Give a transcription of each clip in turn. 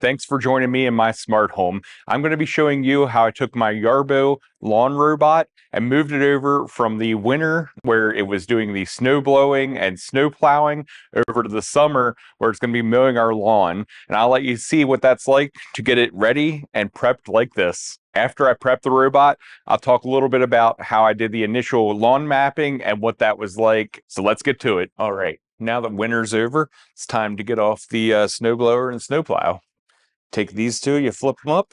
Thanks for joining me in my smart home. I'm going to be showing you how I took my Yarbo lawn robot and moved it over from the winter where it was doing the snow blowing and snow plowing over to the summer where it's going to be mowing our lawn. And I'll let you see what that's like to get it ready and prepped like this. After I prep the robot, I'll talk a little bit about how I did the initial lawn mapping and what that was like. So let's get to it. All right, now that winter's over, it's time to get off the snowblower and snowplow. Take these two, you flip them up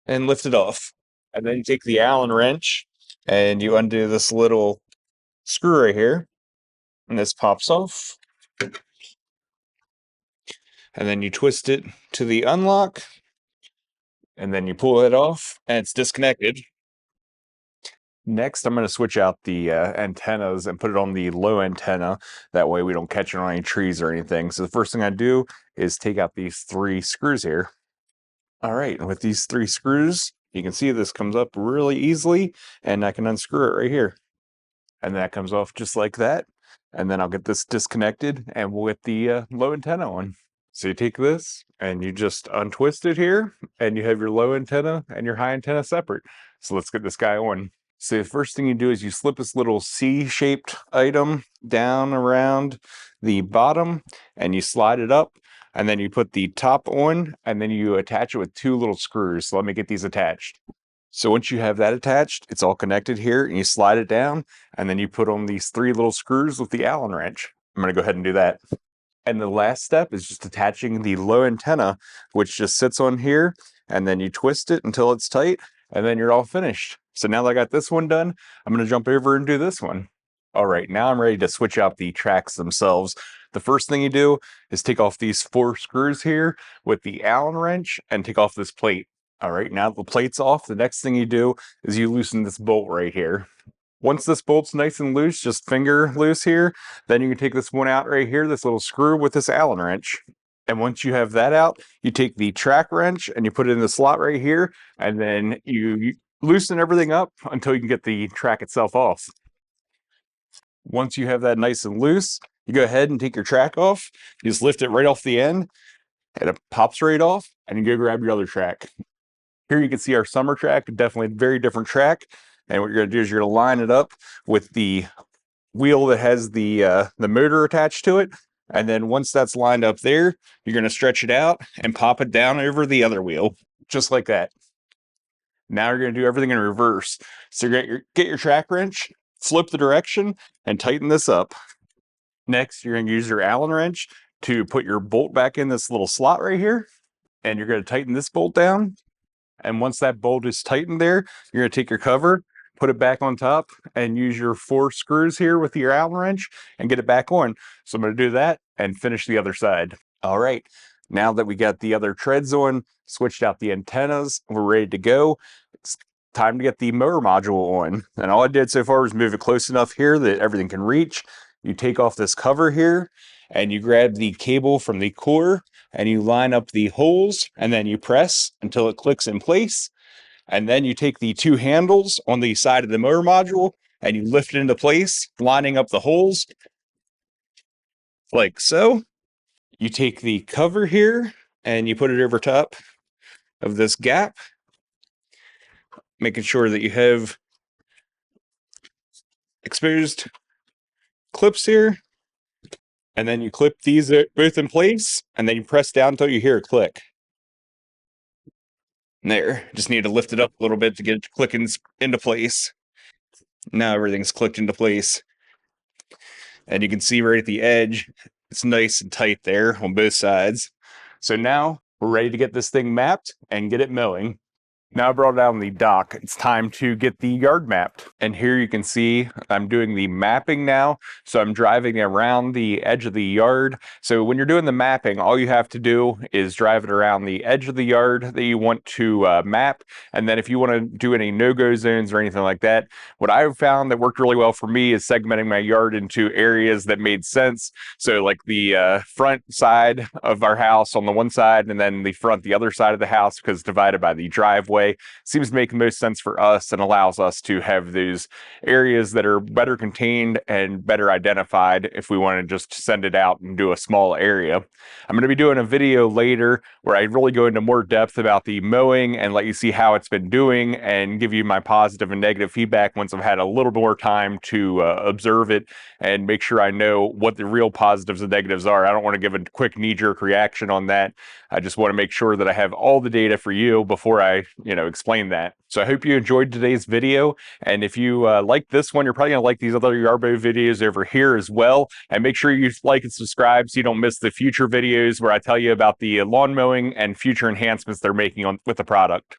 and lift it off. And then you take the Allen wrench and you undo this little screw right here. And this pops off. And then you twist it to the unlock. And then you pull it off and it's disconnected. Next, I'm going to switch out the antennas and put it on the low antenna. That way we don't catch it on any trees or anything. So the first thing I do is take out these 3 screws here. All right, and with these 3 screws, you can see this comes up really easily, and I can unscrew it right here. And that comes off just like that. And then I'll get this disconnected, and we'll get the low antenna on. So you take this, and you just untwist it here, and you have your low antenna and your high antenna separate. So let's get this guy on. So the first thing you do is you slip this little C-shaped item down around the bottom, and you slide it up. And then you put the top on, and then you attach it with 2 little screws. So let me get these attached. So once you have that attached, it's all connected here, and you slide it down, and then you put on these 3 little screws with the Allen wrench. I'm going to go ahead and do that. And the last step is just attaching the low antenna, which just sits on here, and then you twist it until it's tight, and then you're all finished. So now that I got this one done, I'm going to jump over and do this one. All right, now I'm ready to switch out the tracks themselves. The first thing you do is take off these 4 screws here with the Allen wrench and take off this plate. All right, now the plate's off. The next thing you do is you loosen this bolt right here. Once this bolt's nice and loose, just finger loose here, then you can take this one out right here, this little screw with this Allen wrench. And once you have that out, you take the track wrench and you put it in the slot right here, and then you loosen everything up until you can get the track itself off. Once you have that nice and loose, you go ahead and take your track off. You just lift it right off the end, and it pops right off, and you go grab your other track. Here you can see our summer track, definitely a very different track. And what you're going to do is you're going to line it up with the wheel that has the motor attached to it. And then once that's lined up there, you're going to stretch it out and pop it down over the other wheel, just like that. Now you're going to do everything in reverse. So you get your track wrench, flip the direction, and tighten this up. Next, you're going to use your Allen wrench to put your bolt back in this little slot right here. And you're going to tighten this bolt down. And once that bolt is tightened there, you're going to take your cover, put it back on top, and use your 4 screws here with your Allen wrench and get it back on. So I'm going to do that and finish the other side. All right, now that we got the other treads on, switched out the antennas, we're ready to go. It's time to get the mower module on. And all I did so far was move it close enough here that everything can reach. You take off this cover here, and you grab the cable from the core, and you line up the holes, and then you press until it clicks in place. And then you take the 2 handles on the side of the mower module, and you lift it into place, lining up the holes, like so. You take the cover here, and you put it over top of this gap, making sure that you have exposed clips here. And then you clip these both in place, and then you press down until you hear a click. There, just need to lift it up a little bit to get it to click into place. Now everything's clicked into place. And you can see right at the edge, it's nice and tight there on both sides. So now we're ready to get this thing mapped and get it mowing. Now I brought it out on the dock, it's time to get the yard mapped. And here you can see I'm doing the mapping now. So I'm driving around the edge of the yard. So when you're doing the mapping, all you have to do is drive it around the edge of the yard that you want to map. And then if you want to do any no-go zones or anything like that, what I've found that worked really well for me is segmenting my yard into areas that made sense. So like the front side of our house on the one side, and then the front, the other side of the house, because divided by the driveway way seems to make the most sense for us and allows us to have those areas that are better contained and better identified if we want to just send it out and do a small area. I'm going to be doing a video later where I really go into more depth about the mowing and let you see how it's been doing and give you my positive and negative feedback once I've had a little more time to observe it and make sure I know what the real positives and negatives are. I don't want to give a quick knee-jerk reaction on that. I just want to make sure that I have all the data for you before I, explain that. So I hope you enjoyed today's video, and if you like this one, you're probably going to like these other Yarbo videos over here as well. And make sure you like and subscribe so you don't miss the future videos where I tell you about the lawn mowing and future enhancements they're making with the product.